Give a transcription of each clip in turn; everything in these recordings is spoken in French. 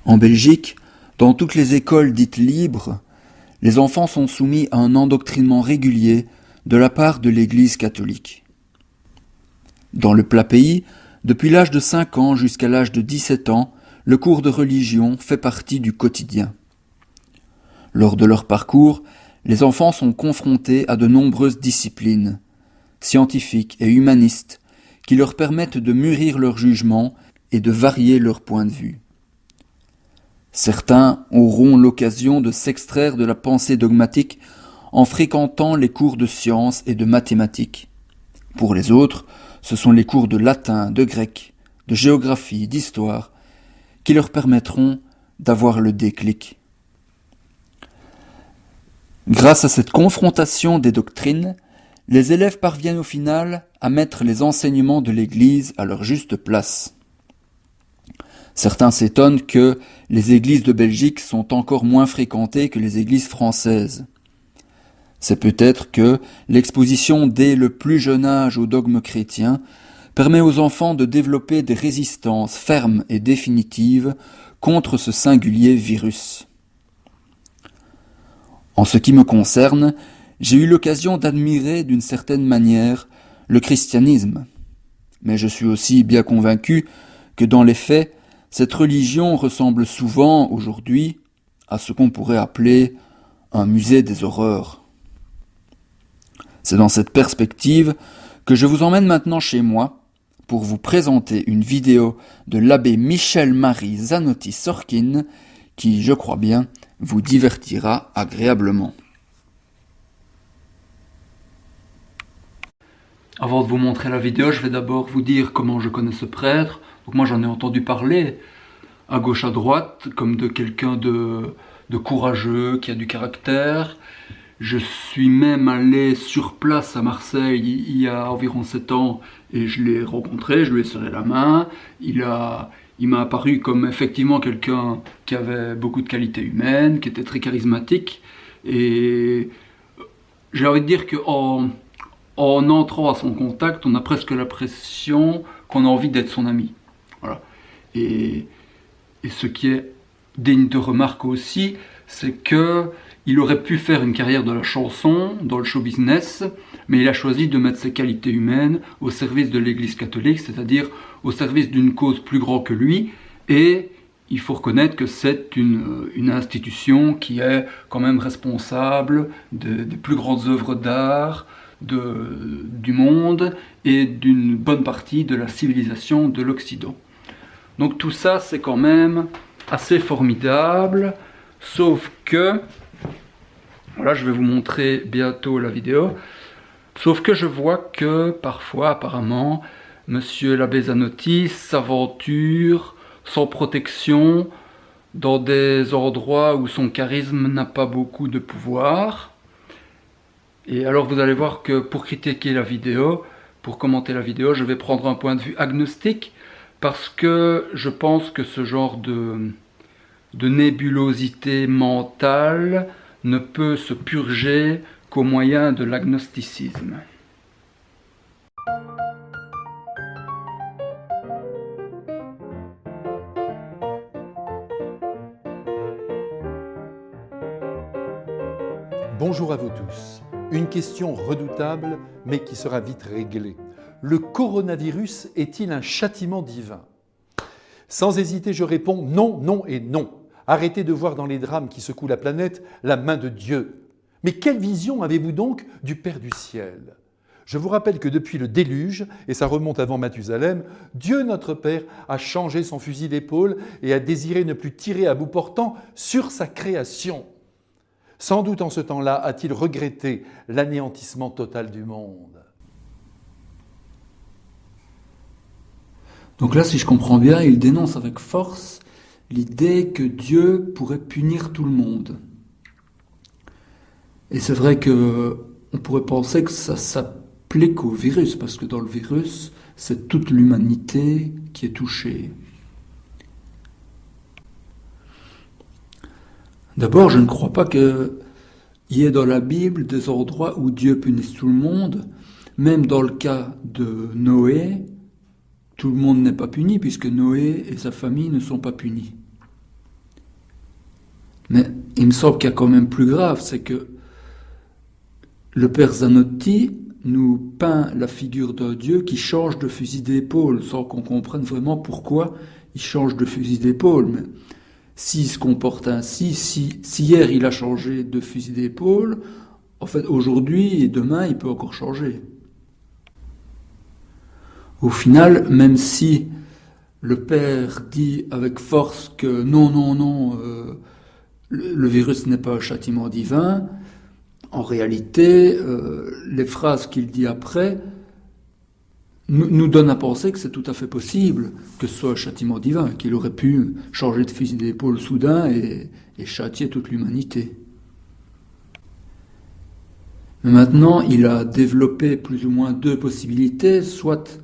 En Belgique, dans toutes les écoles dites libres, les enfants sont soumis à un endoctrinement régulier de la part de l'Église catholique. Dans le plat pays, depuis l'âge de 5 ans jusqu'à l'âge de 17 ans, le cours de religion fait partie du quotidien. Lors de leur parcours, les enfants sont confrontés à de nombreuses disciplines, scientifiques et humanistes, qui leur permettent de mûrir leur jugement et de varier leur point de vue. Certains auront l'occasion de s'extraire de la pensée dogmatique en fréquentant les cours de sciences et de mathématiques. Pour les autres, ce sont les cours de latin, de grec, de géographie, d'histoire, qui leur permettront d'avoir le déclic. Grâce à cette confrontation des doctrines, les élèves parviennent au final à mettre les enseignements de l'Église à leur juste place. Certains s'étonnent que les églises de Belgique sont encore moins fréquentées que les églises françaises. C'est peut-être que l'exposition dès le plus jeune âge au dogme chrétien permet aux enfants de développer des résistances fermes et définitives contre ce singulier virus. En ce qui me concerne, j'ai eu l'occasion d'admirer d'une certaine manière le christianisme, mais je suis aussi bien convaincu que dans les faits, cette religion ressemble souvent aujourd'hui à ce qu'on pourrait appeler un musée des horreurs. C'est dans cette perspective que je vous emmène maintenant chez moi pour vous présenter une vidéo de l'abbé Michel-Marie Zanotti-Sorkin qui, je crois bien, vous divertira agréablement. Avant de vous montrer la vidéo, je vais d'abord vous dire comment je connais ce prêtre. Donc moi j'en ai entendu parler à gauche à droite comme de quelqu'un de courageux, qui a du caractère. Je suis même allé sur place à Marseille il y a environ 7 ans et je l'ai rencontré, je lui ai serré la main. Il m'a apparu comme effectivement quelqu'un qui avait beaucoup de qualités humaines, qui était très charismatique. Et j'ai envie de dire qu'en entrant à son contact, on a presque l'impression qu'on a envie d'être son ami. Voilà. Et ce qui est digne de remarque aussi, c'est qu'il aurait pu faire une carrière de la chanson, dans le show business, mais il a choisi de mettre ses qualités humaines au service de l'Église catholique, c'est-à-dire au service d'une cause plus grande que lui, et il faut reconnaître que c'est une institution qui est quand même responsable des plus grandes œuvres d'art du monde et d'une bonne partie de la civilisation de l'Occident. Donc tout ça, c'est quand même assez formidable, sauf que, voilà, je vais vous montrer bientôt la vidéo, sauf que je vois que parfois, apparemment, monsieur l'abbé Zanotti s'aventure sans protection dans des endroits où son charisme n'a pas beaucoup de pouvoir. Et alors vous allez voir que pour critiquer la vidéo, pour commenter la vidéo, je vais prendre un point de vue agnostique, parce que je pense que ce genre de nébulosité mentale ne peut se purger qu'au moyen de l'agnosticisme. Bonjour à vous tous. Une question redoutable, mais qui sera vite réglée. Le coronavirus est-il un châtiment divin? Sans hésiter, je réponds non, non et non. Arrêtez de voir dans les drames qui secouent la planète la main de Dieu. Mais quelle vision avez-vous donc du Père du ciel? Je vous rappelle que depuis le déluge, et ça remonte avant Mathusalem, Dieu notre Père a changé son fusil d'épaule et a désiré ne plus tirer à bout portant sur sa création. Sans doute en ce temps-là a-t-il regretté l'anéantissement total du monde. Donc là, si je comprends bien, il dénonce avec force l'idée que Dieu pourrait punir tout le monde. Et c'est vrai que on pourrait penser que ça s'applique au virus, parce que dans le virus, c'est toute l'humanité qui est touchée. D'abord, je ne crois pas qu'il y ait dans la Bible des endroits où Dieu punisse tout le monde. Même dans le cas de Noé, tout le monde n'est pas puni, puisque Noé et sa famille ne sont pas punis. Mais il me semble qu'il y a quand même plus grave, c'est que le père Zanotti nous peint la figure d'un Dieu qui change de fusil d'épaule, sans qu'on comprenne vraiment pourquoi il change de fusil d'épaule. Mais s'il se comporte ainsi, si hier il a changé de fusil d'épaule, en fait aujourd'hui et demain il peut encore changer. Au final, même si le père dit avec force que non, le virus n'est pas un châtiment divin, en réalité, les phrases qu'il dit après nous donnent à penser que c'est tout à fait possible que ce soit un châtiment divin, qu'il aurait pu changer de fusil d'épaule soudain et châtier toute l'humanité. Mais maintenant, il a développé plus ou moins deux possibilités, soit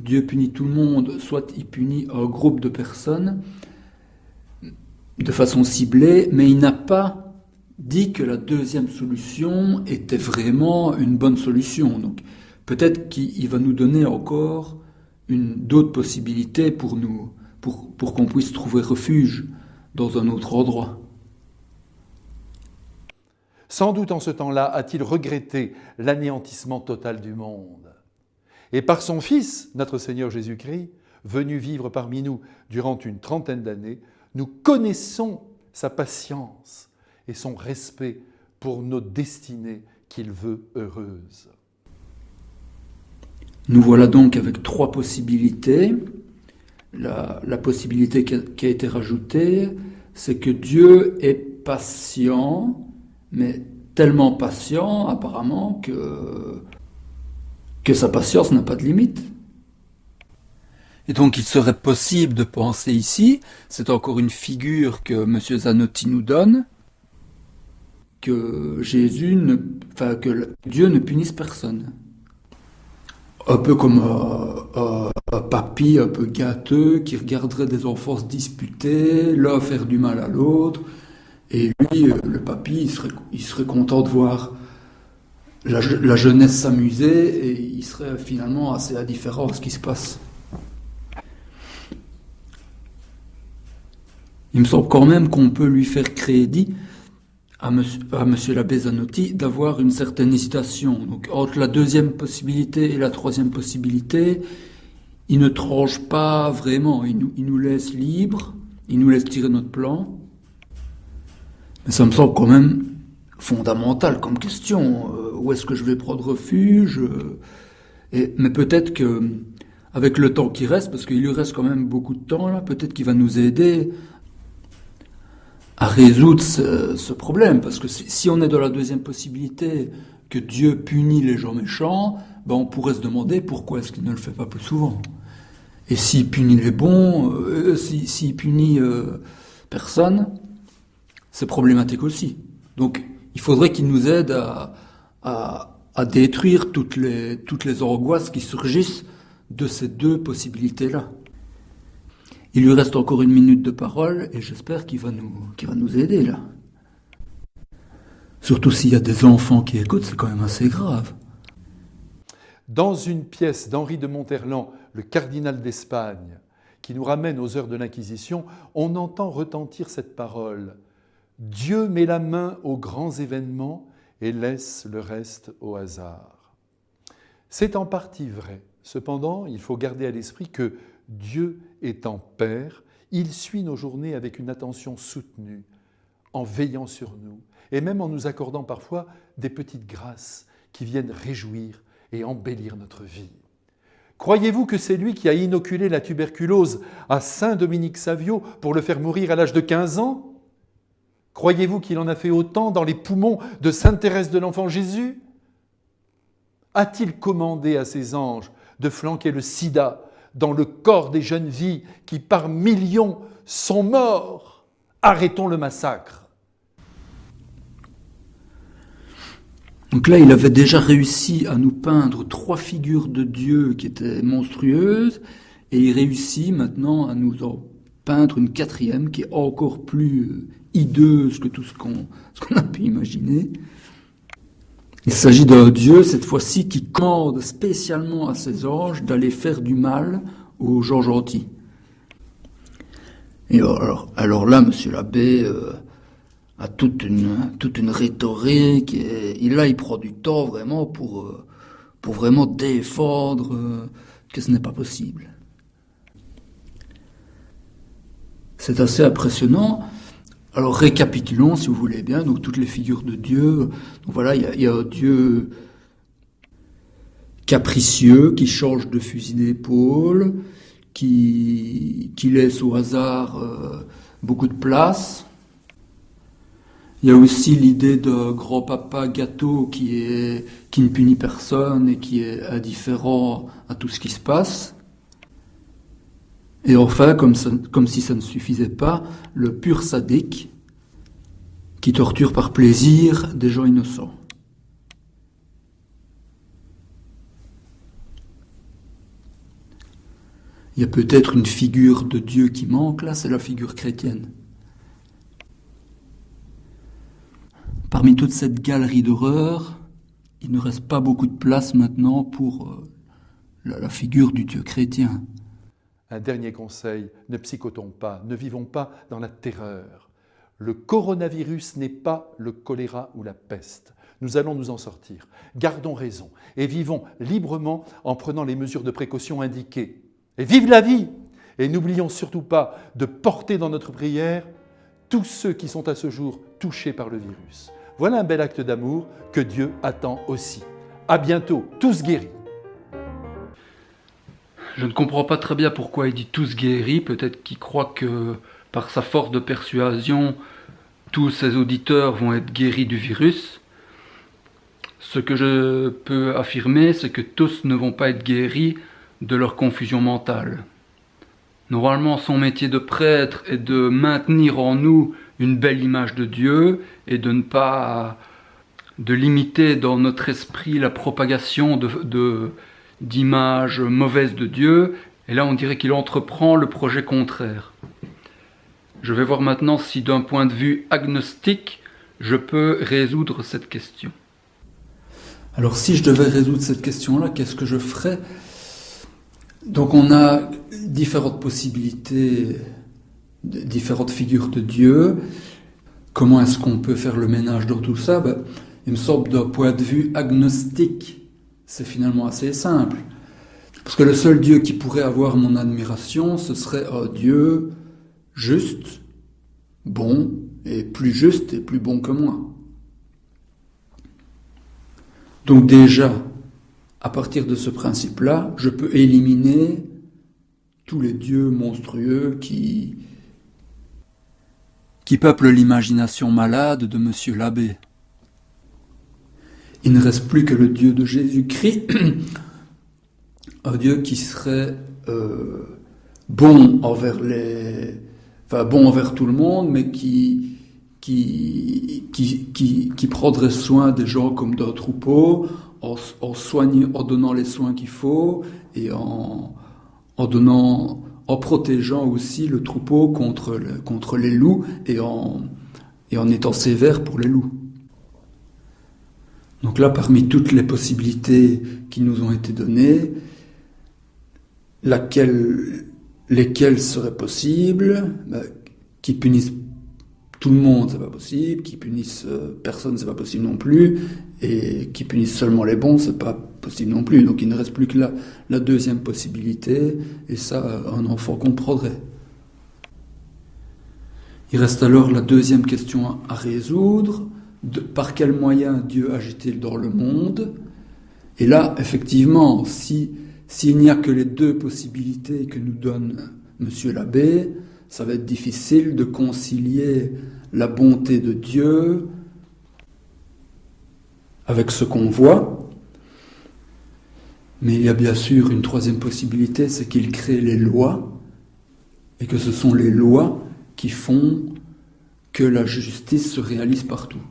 Dieu punit tout le monde, soit il punit un groupe de personnes de façon ciblée, mais il n'a pas dit que la deuxième solution était vraiment une bonne solution. Donc peut-être qu'il va nous donner encore d'autres possibilités pour qu'on puisse trouver refuge dans un autre endroit. Sans doute en ce temps-là a-t-il regretté l'anéantissement total du monde. Et par son Fils, notre Seigneur Jésus-Christ, venu vivre parmi nous durant une trentaine d'années, nous connaissons sa patience et son respect pour nos destinées qu'il veut heureuses. Nous voilà donc avec trois possibilités. La possibilité qui a été rajoutée, c'est que Dieu est patient, mais tellement patient apparemment que sa patience n'a pas de limite. Et donc il serait possible de penser ici, c'est encore une figure que M. Zanotti nous donne, que que Dieu ne punisse personne. Un peu comme un papy un peu gâteux qui regarderait des enfants se disputer, l'un faire du mal à l'autre, et lui, le papy, il serait content de voir la jeunesse s'amuser, et il serait finalement assez indifférent à ce qui se passe. Il me semble quand même qu'on peut lui faire crédit à monsieur l'abbé Zanotti d'avoir une certaine hésitation. Donc entre la deuxième possibilité et la troisième possibilité, il ne tranche pas vraiment, il nous laisse libres, il nous laisse tirer notre plan. Mais ça me semble quand même fondamental comme question. Où est-ce que je vais prendre refuge ? Mais peut-être que avec le temps qui reste, parce qu'il lui reste quand même beaucoup de temps là, peut-être qu'il va nous aider à résoudre ce problème. Parce que si on est dans la deuxième possibilité, que Dieu punit les gens méchants, ben on pourrait se demander pourquoi est-ce qu'il ne le fait pas plus souvent. Et s'il punit les bons, s'il punit personne, c'est problématique aussi. Donc il faudrait qu'il nous aide à détruire toutes les angoisses qui surgissent de ces deux possibilités-là. Il lui reste encore une minute de parole et j'espère qu'il va nous aider là. Surtout s'il y a des enfants qui écoutent, c'est quand même assez grave. Dans une pièce d'Henri de Monterland, le cardinal d'Espagne, qui nous ramène aux heures de l'Inquisition, on entend retentir cette parole. Dieu met la main aux grands événements et laisse le reste au hasard. C'est en partie vrai. Cependant, il faut garder à l'esprit que Dieu étant Père, il suit nos journées avec une attention soutenue, en veillant sur nous, et même en nous accordant parfois des petites grâces qui viennent réjouir et embellir notre vie. Croyez-vous que c'est lui qui a inoculé la tuberculose à Saint Dominique Savio pour le faire mourir à l'âge de 15 ans ? Croyez-vous qu'il en a fait autant dans les poumons de Sainte Thérèse de l'Enfant Jésus ? A-t-il commandé à ses anges de flanquer le sida dans le corps des jeunes filles qui par millions sont morts ? Arrêtons le massacre. Donc là, il avait déjà réussi à nous peindre 3 figures de Dieu qui étaient monstrueuses, et il réussit maintenant à nous en peindre une 4e qui est encore plus hideuse que tout ce qu'on a pu imaginer. Il s'agit d'un Dieu, cette fois-ci, qui commande spécialement à ses anges d'aller faire du mal aux gens gentils. Et alors là, monsieur l'abbé, à toute une rhétorique, et là il prend du temps vraiment pour vraiment défendre que ce n'est pas possible. C'est assez impressionnant. Alors récapitulons si vous voulez bien, donc toutes les figures de Dieu. Donc voilà, il y a un Dieu capricieux qui change de fusil d'épaule, qui laisse au hasard beaucoup de place. Il y a aussi l'idée de grand-papa gâteau qui ne punit personne et qui est indifférent à tout ce qui se passe. Et enfin, comme si ça ne suffisait pas, le pur sadique qui torture par plaisir des gens innocents. Il y a peut-être une figure de Dieu qui manque, là, c'est la figure chrétienne. Parmi toute cette galerie d'horreurs, il ne reste pas beaucoup de place maintenant pour la figure du Dieu chrétien. Un dernier conseil, ne psychotons pas, ne vivons pas dans la terreur. Le coronavirus n'est pas le choléra ou la peste. Nous allons nous en sortir. Gardons raison et vivons librement en prenant les mesures de précaution indiquées. Et vive la vie! Et n'oublions surtout pas de porter dans notre prière tous ceux qui sont à ce jour touchés par le virus. Voilà un bel acte d'amour que Dieu attend aussi. À bientôt, tous guéris. Je ne comprends pas très bien pourquoi il dit tous guéris. Peut-être qu'il croit que par sa force de persuasion, tous ses auditeurs vont être guéris du virus. Ce que je peux affirmer, c'est que tous ne vont pas être guéris de leur confusion mentale. Normalement, son métier de prêtre est de maintenir en nous une belle image de Dieu et de ne pas de limiter dans notre esprit la propagation d'images mauvaises de Dieu. Et là, on dirait qu'il entreprend le projet contraire. Je vais voir maintenant si d'un point de vue agnostique, je peux résoudre cette question. Alors si je devais résoudre cette question-là, qu'est-ce que je ferais ? Donc on a différentes possibilités, différentes figures de Dieu. Comment est-ce qu'on peut faire le ménage dans tout ça ? Il me semble d'un point de vue agnostique, c'est finalement assez simple. Parce que le seul Dieu qui pourrait avoir mon admiration, ce serait un Dieu juste, bon, et plus juste et plus bon que moi. Donc déjà, à partir de ce principe-là, je peux éliminer tous les dieux monstrueux qui peuplent l'imagination malade de Monsieur l'abbé. Il ne reste plus que le Dieu de Jésus-Christ, un Dieu qui serait bon envers bon envers tout le monde, mais qui prendrait soin des gens comme d'un troupeau, en donnant les soins qu'il faut et en protégeant aussi le troupeau contre les loups et en étant sévère pour les loups. Donc là, parmi toutes les possibilités qui nous ont été données, lesquelles seraient possibles, qui punissent tout le monde, c'est pas possible, qui punissent personne, c'est pas possible non plus, et qui punissent seulement les bons, c'est pas possible non plus. Donc il ne reste plus que la deuxième possibilité, et ça, un enfant comprendrait. Il reste alors la deuxième question à résoudre, par quels moyens Dieu agit-il dans le monde ? Et là, effectivement, s'il n'y a que les deux possibilités que nous donne Monsieur l'abbé, ça va être difficile de concilier la bonté de Dieu avec ce qu'on voit. Mais il y a bien sûr une troisième possibilité, c'est qu'il crée les lois, et que ce sont les lois qui font que la justice se réalise partout.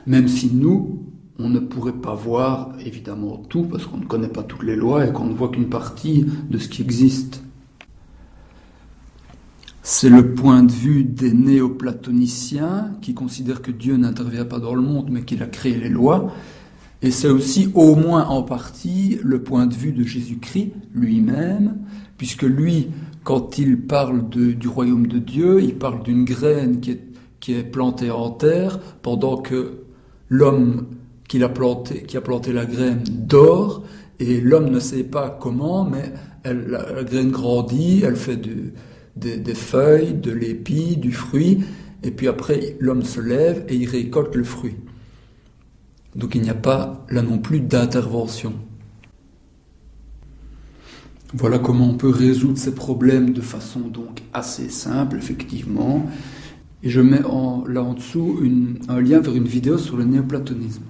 Même si nous, on ne pourrait pas voir évidemment tout, parce qu'on ne connaît pas toutes les lois et qu'on ne voit qu'une partie de ce qui existe. C'est le point de vue des néoplatoniciens qui considèrent que Dieu n'intervient pas dans le monde, mais qu'il a créé les lois. Et c'est aussi, au moins en partie, le point de vue de Jésus-Christ lui-même, puisque lui, quand il parle du royaume de Dieu, il parle d'une graine qui qui est planté en terre, pendant que l'homme qui a planté la graine dort, et l'homme ne sait pas comment, mais la graine grandit, elle fait des feuilles, de l'épi, du fruit, et puis après l'homme se lève et il récolte le fruit. Donc il n'y a pas là non plus d'intervention. Voilà comment on peut résoudre ces problèmes de façon donc assez simple, effectivement. Et je mets là en dessous un lien vers une vidéo sur le néoplatonisme.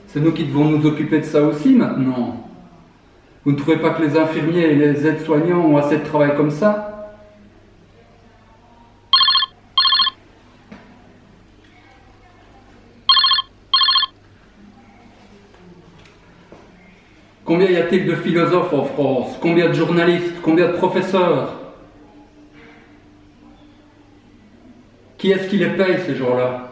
C'est nous qui devons nous occuper de ça aussi maintenant. Vous ne trouvez pas que les infirmiers et les aides-soignants ont assez de travail comme ça ? Combien y a-t-il de philosophes en France? Combien de journalistes? Combien de professeurs? Qui est-ce qui les paye, ces gens-là?